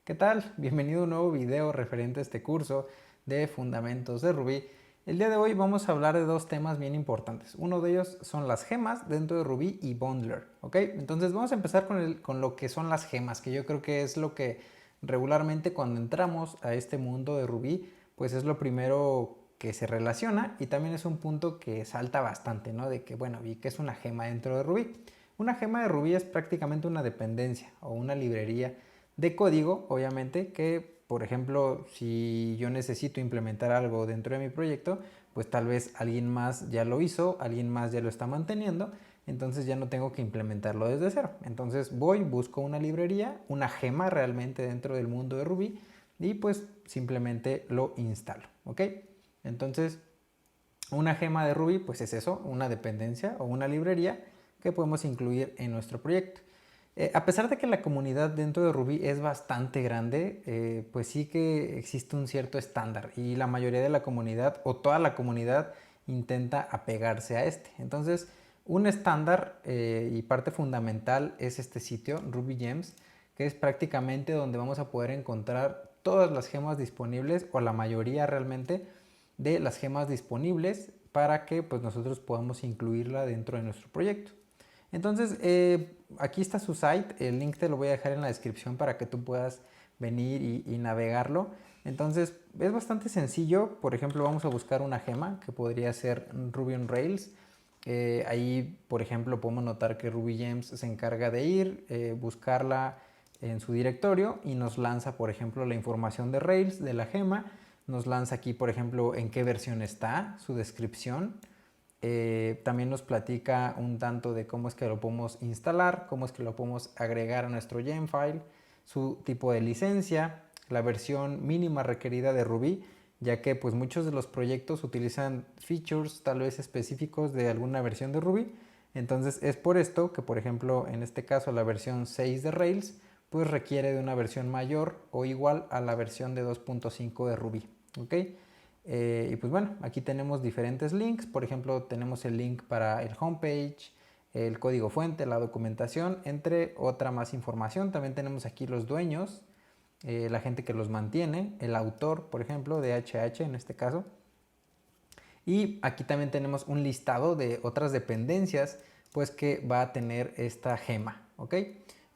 ¿Qué tal? Bienvenido a un nuevo video referente a este curso de Fundamentos de Ruby. El día de hoy vamos a hablar de dos temas bien importantes. Uno de ellos son las gemas dentro de Ruby y Bundler, ¿ok? Entonces vamos a empezar con lo que son las gemas, que yo creo que es lo que regularmente cuando entramos a este mundo de Ruby, pues es lo primero que se relaciona y también es un punto que salta bastante, ¿no? De que, bueno, ¿y qué es una gema dentro de Ruby? Una gema de Ruby es prácticamente una dependencia o una librería de código, obviamente, que por ejemplo, si yo necesito implementar algo dentro de mi proyecto, pues tal vez alguien más ya lo hizo, alguien más ya lo está manteniendo, entonces ya no tengo que implementarlo desde cero. Entonces voy, busco una librería, una gema realmente dentro del mundo de Ruby y pues simplemente lo instalo, ¿ok? Entonces, una gema de Ruby pues es eso, una dependencia o una librería que podemos incluir en nuestro proyecto. A pesar de que la comunidad dentro de Ruby es bastante grande, pues sí que existe un cierto estándar y la mayoría de la comunidad o toda la comunidad intenta apegarse a este. Entonces, un estándar y parte fundamental es este sitio, Ruby Gems, que es prácticamente donde vamos a poder encontrar todas las gemas disponibles o la mayoría realmente de las gemas disponibles para que pues, nosotros podamos incluirla dentro de nuestro proyecto. Entonces, aquí está su site, el link te lo voy a dejar en la descripción para que tú puedas venir y navegarlo. Entonces, es bastante sencillo. Por ejemplo, vamos a buscar una gema que podría ser Ruby on Rails. Ahí, por ejemplo, podemos notar que Ruby Gems se encarga de ir, buscarla en su directorio y nos lanza, por ejemplo, la información de Rails de la gema. Nos lanza aquí, por ejemplo, en qué versión está, su descripción. También nos platica un tanto de cómo es que lo podemos instalar, cómo es que lo podemos agregar a nuestro Gemfile, su tipo de licencia, la versión mínima requerida de Ruby, ya que pues muchos de los proyectos utilizan features tal vez específicos de alguna versión de Ruby. Entonces es por esto que, por ejemplo, en este caso la versión 6 de Rails pues requiere de una versión mayor o igual a la versión de 2.5 de Ruby. ¿Ok? Y pues bueno, aquí tenemos diferentes links. Por ejemplo, tenemos el link para el homepage, el código fuente, la documentación, entre otra más información. También tenemos aquí los dueños, la gente que los mantiene, el autor, por ejemplo, de HH en este caso. Y aquí también tenemos un listado de otras dependencias pues que va a tener esta gema, ¿ok?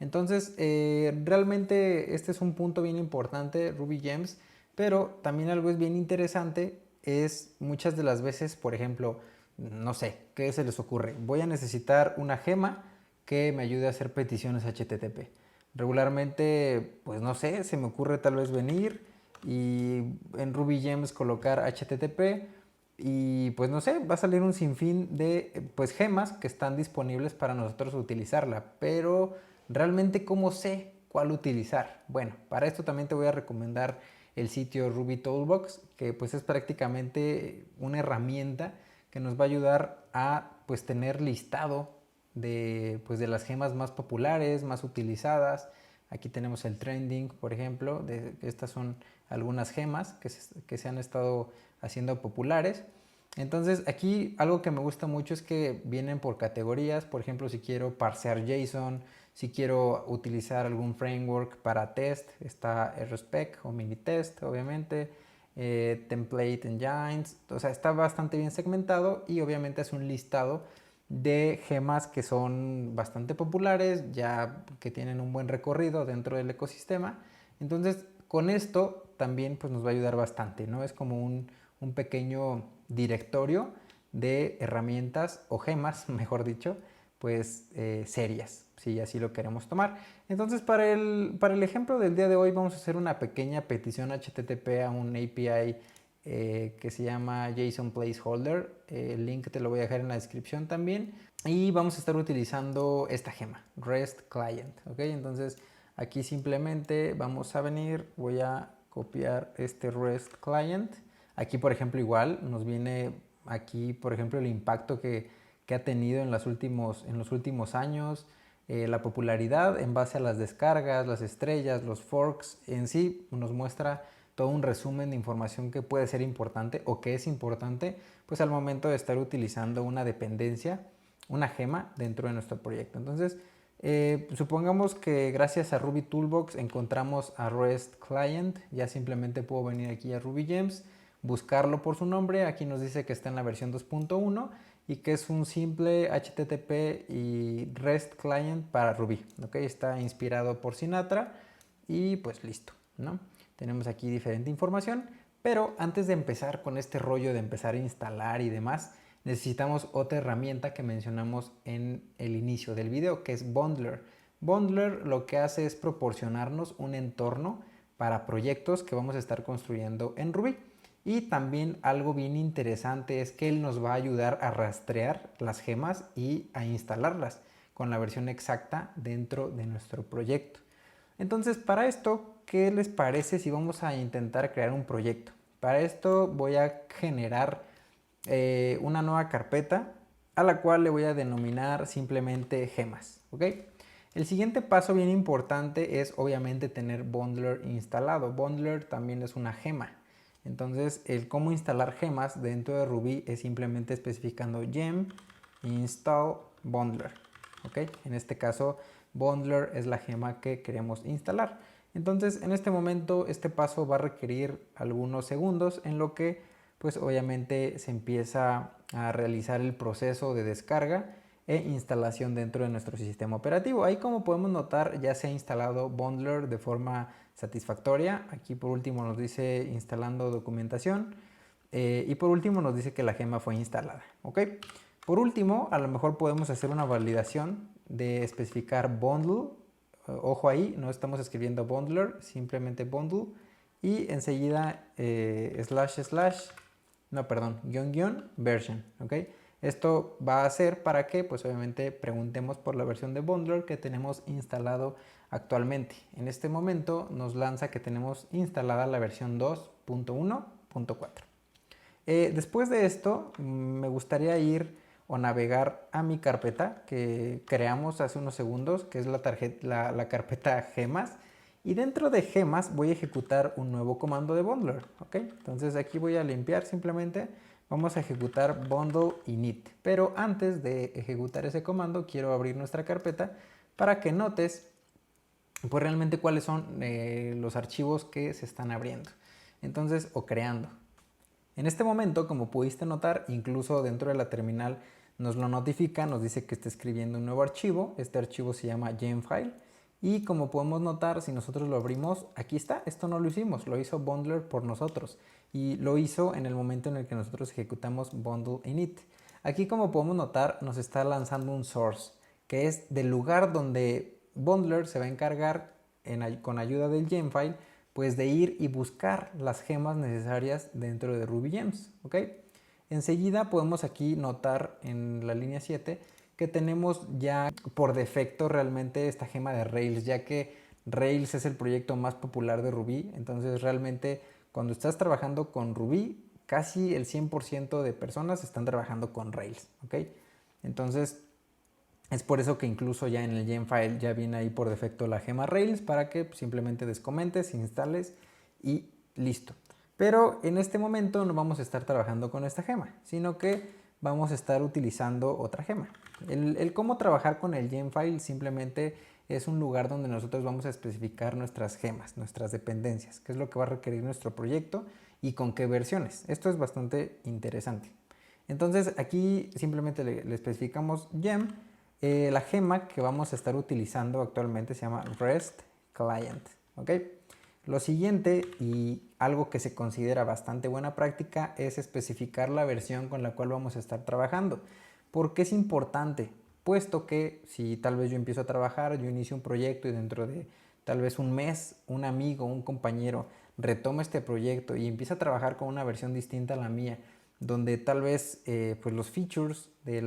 Entonces, realmente este es un punto bien importante, Ruby Gems, pero también algo es bien interesante, es muchas de las veces, por ejemplo, no sé, ¿qué se les ocurre? Voy a necesitar una gema que me ayude a hacer peticiones HTTP. Regularmente, pues no sé, se me ocurre tal vez venir y en Ruby Gems colocar HTTP y pues no sé, va a salir un sinfín de pues gemas que están disponibles para nosotros utilizarla, pero realmente ¿cómo sé cuál utilizar? Bueno, para esto también te voy a recomendar el sitio Ruby Toolbox, que pues es prácticamente una herramienta que nos va a ayudar a pues tener listado pues, de las gemas más populares, más utilizadas. Aquí tenemos el trending, por ejemplo, estas son algunas gemas que se han estado haciendo populares. Entonces aquí algo que me gusta mucho es que vienen por categorías. Por ejemplo, si quiero parsear JSON, si quiero utilizar algún framework para test, está RSpec o Minitest, obviamente, Template Engines, o sea, está bastante bien segmentado y obviamente es un listado de gemas que son bastante populares, ya que tienen un buen recorrido dentro del ecosistema. Entonces, con esto también pues, nos va a ayudar bastante, ¿no? Es como un pequeño directorio de herramientas o gemas, mejor dicho, pues serias, si así lo queremos tomar. Entonces, para el ejemplo del día de hoy vamos a hacer una pequeña petición HTTP a un API que se llama JSON Placeholder. El link te lo voy a dejar en la descripción también. Y vamos a estar utilizando esta gema, REST Client. ¿Ok? Entonces aquí simplemente vamos a venir, voy a copiar este REST Client. Aquí por ejemplo igual nos viene aquí por ejemplo el impacto que ha tenido en los últimos años, la popularidad en base a las descargas, las estrellas, los forks. En sí nos muestra todo un resumen de información que puede ser importante o que es importante pues al momento de estar utilizando una dependencia, una gema dentro de nuestro proyecto. Entonces Supongamos que gracias a Ruby Toolbox encontramos a REST Client. Ya simplemente puedo venir aquí a RubyGems, buscarlo por su nombre. Aquí nos dice que está en la versión 2.1 y que es un simple HTTP y REST Client para Ruby. ¿Okay? Está inspirado por Sinatra y pues listo, ¿no? Tenemos aquí diferente información, pero antes de empezar con este rollo de empezar a instalar y demás, necesitamos otra herramienta que mencionamos en el inicio del video, que es Bundler. Bundler lo que hace es proporcionarnos un entorno para proyectos que vamos a estar construyendo en Ruby. Y también algo bien interesante es que él nos va a ayudar a rastrear las gemas y a instalarlas con la versión exacta dentro de nuestro proyecto. Entonces, para esto, ¿qué les parece si vamos a intentar crear un proyecto? Para esto voy a generar una nueva carpeta a la cual le voy a denominar simplemente gemas, ¿ok? El siguiente paso bien importante es obviamente tener Bundler instalado. Bundler también es una gema. Entonces, el cómo instalar gemas dentro de Ruby es simplemente especificando gem install bundler, ¿ok? En este caso, Bundler es la gema que queremos instalar. Entonces, en este momento, este paso va a requerir algunos segundos en lo que pues obviamente se empieza a realizar el proceso de descarga e instalación dentro de nuestro sistema operativo. Ahí, como podemos notar, ya se ha instalado Bundler de forma satisfactoria. Aquí por último nos dice instalando documentación y por último nos dice que la gema fue instalada, ¿ok? Por último, a lo mejor podemos hacer una validación de especificar bundle. Ojo ahí, no estamos escribiendo bundler, simplemente bundle. Y enseguida guión version, ¿ok? Esto va a hacer para que, pues obviamente, preguntemos por la versión de Bundler que tenemos instalado actualmente. En este momento nos lanza que tenemos instalada la versión 2.1.4. Después de esto, me gustaría ir o navegar a mi carpeta que creamos hace unos segundos, que es la carpeta gemas. Y dentro de gemas voy a ejecutar un nuevo comando de bundler, ¿ok? Entonces aquí voy a limpiar simplemente, vamos a ejecutar bundle init. Pero antes de ejecutar ese comando quiero abrir nuestra carpeta para que notes pues realmente cuáles son los archivos que se están abriendo. Entonces, o creando. En este momento, como pudiste notar, incluso dentro de la terminal nos lo notifica, nos dice que está escribiendo un nuevo archivo. Este archivo se llama gemfile. Y como podemos notar, si nosotros lo abrimos, aquí está. Esto no lo hicimos, lo hizo Bundler por nosotros. Y lo hizo en el momento en el que nosotros ejecutamos bundle init. Aquí, como podemos notar, nos está lanzando un source, que es del lugar donde Bundler se va a encargar, con ayuda del gemfile, pues de ir y buscar las gemas necesarias dentro de RubyGems, ¿ok? Enseguida podemos aquí notar en la línea 7 que tenemos ya por defecto realmente esta gema de Rails, ya que Rails es el proyecto más popular de Ruby. Entonces realmente cuando estás trabajando con Ruby, casi el 100% de personas están trabajando con Rails, ¿ok? Entonces es por eso que incluso ya en el gemfile ya viene ahí por defecto la gema Rails para que simplemente descomentes, instales y listo. Pero en este momento no vamos a estar trabajando con esta gema, sino que vamos a estar utilizando otra gema. El cómo trabajar con el gemfile simplemente es un lugar donde nosotros vamos a especificar nuestras gemas, nuestras dependencias, qué es lo que va a requerir nuestro proyecto y con qué versiones. Esto es bastante interesante. Entonces aquí simplemente le especificamos gem. La gema que vamos a estar utilizando actualmente se llama REST Client, ¿ok? Lo siguiente y algo que se considera bastante buena práctica es especificar la versión con la cual vamos a estar trabajando. ¿Por qué es importante? Puesto que si tal vez yo empiezo a trabajar, yo inicio un proyecto y dentro de tal vez un mes un amigo, un compañero retoma este proyecto y empieza a trabajar con una versión distinta a la mía, donde tal vez pues los features de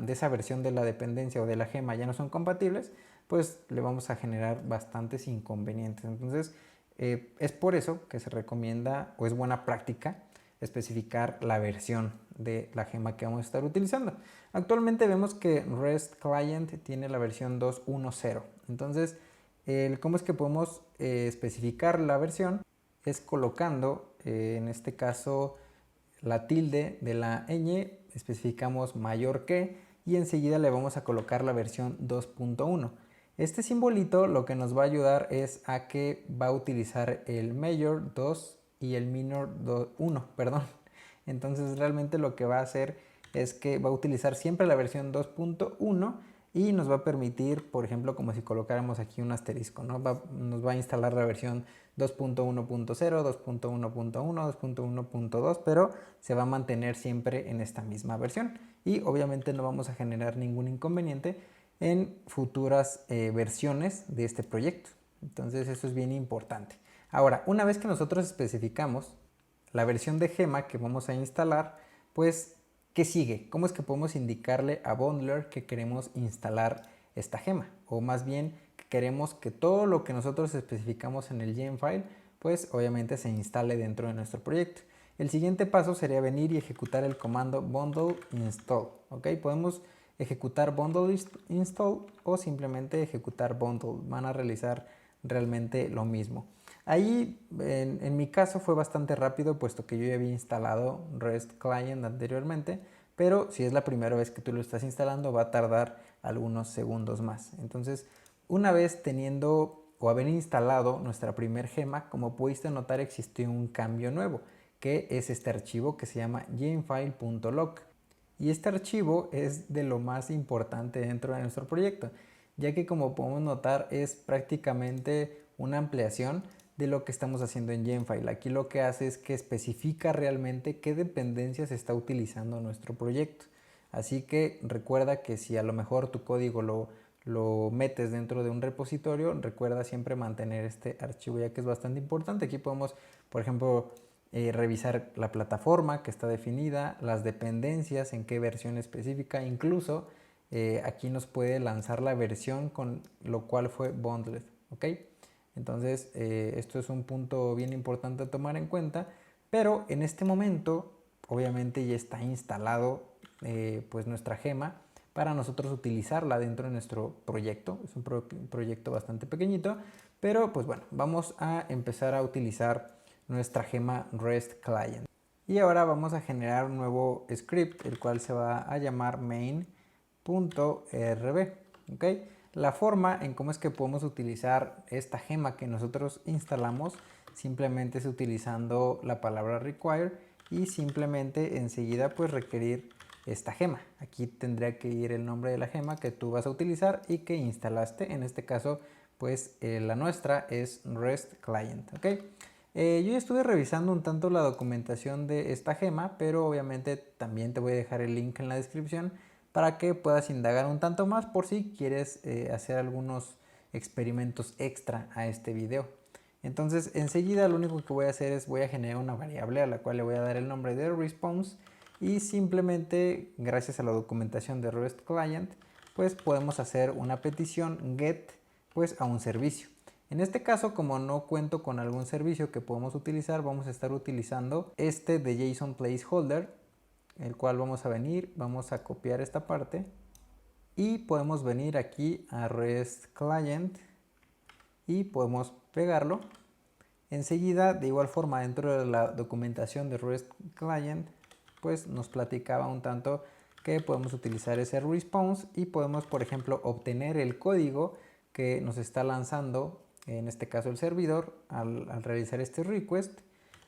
esa versión de la dependencia o de la gema ya no son compatibles, pues le vamos a generar bastantes inconvenientes. Entonces, es por eso que se recomienda o es buena práctica especificar la versión de la gema que vamos a estar utilizando. Actualmente vemos que REST Client tiene la versión 2.1.0. Entonces, ¿cómo es que podemos especificar la versión? Es colocando, en este caso, la tilde de la ñ, especificamos mayor que y enseguida le vamos a colocar la versión 2.1. Este simbolito lo que nos va a ayudar es a que va a utilizar el mayor 2 y el minor 1, perdón. Entonces realmente lo que va a hacer es que va a utilizar siempre la versión 2.1 y nos va a permitir, por ejemplo, como si colocáramos aquí un asterisco, ¿no? Nos va a instalar la versión 2.1.0, 2.1.1, 2.1.2, pero se va a mantener siempre en esta misma versión y obviamente no vamos a generar ningún inconveniente en futuras versiones de este proyecto. Entonces eso es bien importante. Ahora, una vez que nosotros especificamos la versión de gema que vamos a instalar, pues, ¿qué sigue? ¿Cómo es que podemos indicarle a Bundler que queremos instalar esta gema? O más bien, que queremos que todo lo que nosotros especificamos en el gem file, pues obviamente se instale dentro de nuestro proyecto. El siguiente paso sería venir y ejecutar el comando bundle install. ¿Ok? Podemos ejecutar bundle install o simplemente ejecutar bundle. Van a realizar realmente lo mismo. Ahí en mi caso fue bastante rápido puesto que yo ya había instalado REST Client anteriormente, pero si es la primera vez que tú lo estás instalando va a tardar algunos segundos más. Entonces, una vez teniendo o haber instalado nuestra primer gema, como pudiste notar existió un cambio nuevo, que es este archivo que se llama gemfile.lock. Y este archivo es de lo más importante dentro de nuestro proyecto, ya que como podemos notar es prácticamente una ampliación de lo que estamos haciendo en Gemfile. Aquí lo que hace es que especifica realmente qué dependencias está utilizando nuestro proyecto. Así que recuerda que si a lo mejor tu código lo metes dentro de un repositorio, recuerda siempre mantener este archivo ya que es bastante importante. Aquí podemos, por ejemplo, revisar la plataforma que está definida, las dependencias, en qué versión específica, incluso aquí nos puede lanzar la versión con lo cual fue bundled, ¿ok? Entonces esto es un punto bien importante a tomar en cuenta, pero en este momento obviamente ya está instalado pues nuestra gema para nosotros utilizarla dentro de nuestro proyecto. Es un proyecto bastante pequeñito, pero pues bueno, vamos a empezar a utilizar nuestra gema REST Client. Y ahora vamos a generar un nuevo script, el cual se va a llamar main.rb. ¿Okay? La forma en cómo es que podemos utilizar esta gema que nosotros instalamos simplemente es utilizando la palabra require y simplemente enseguida pues requerir esta gema. Aquí tendría que ir el nombre de la gema que tú vas a utilizar y que instalaste. En este caso pues la nuestra es REST Client. ¿Okay? Yo ya estuve revisando un tanto la documentación de esta gema, pero obviamente también te voy a dejar el link en la descripción para que puedas indagar un tanto más por si quieres hacer algunos experimentos extra a este video. Entonces enseguida lo único que voy a hacer es voy a generar una variable a la cual le voy a dar el nombre de response y simplemente gracias a la documentación de REST Client pues podemos hacer una petición get pues a un servicio. En este caso, como no cuento con algún servicio que podemos utilizar, vamos a estar utilizando este de JSON Placeholder, el cual vamos a venir, vamos a copiar esta parte y podemos venir aquí a REST Client y podemos pegarlo. Enseguida, de igual forma, dentro de la documentación de REST Client, pues nos platicaba un tanto que podemos utilizar ese response y podemos, por ejemplo, obtener el código que nos está lanzando, en este caso el servidor, al realizar este request.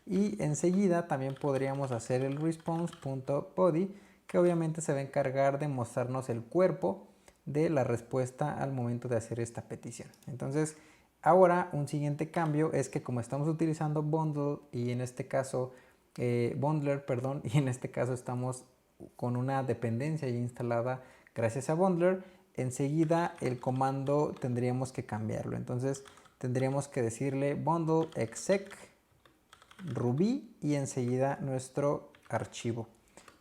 Y enseguida también podríamos hacer el response.body, que obviamente se va a encargar de mostrarnos el cuerpo de la respuesta al momento de hacer esta petición. Entonces, ahora un siguiente cambio es que como estamos utilizando bundle y en este caso bundler, perdón, y en este caso estamos con una dependencia ya instalada gracias a bundler, enseguida el comando tendríamos que cambiarlo. Entonces tendríamos que decirle bundle exec ruby y enseguida nuestro archivo,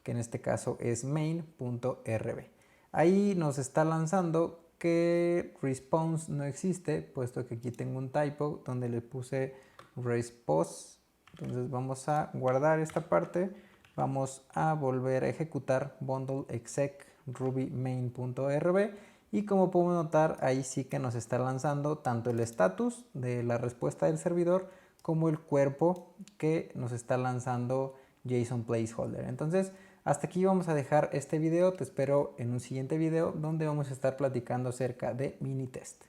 que en este caso es main.rb. Ahí nos está lanzando que response no existe, puesto que aquí tengo un typo donde le puse response. Entonces vamos a guardar esta parte, vamos a volver a ejecutar bundle exec ruby main.rb y como podemos notar ahí sí que nos está lanzando tanto el status de la respuesta del servidor como el cuerpo que nos está lanzando JSON Placeholder. Entonces hasta aquí vamos a dejar este video, te espero en un siguiente video donde vamos a estar platicando acerca de Minitest.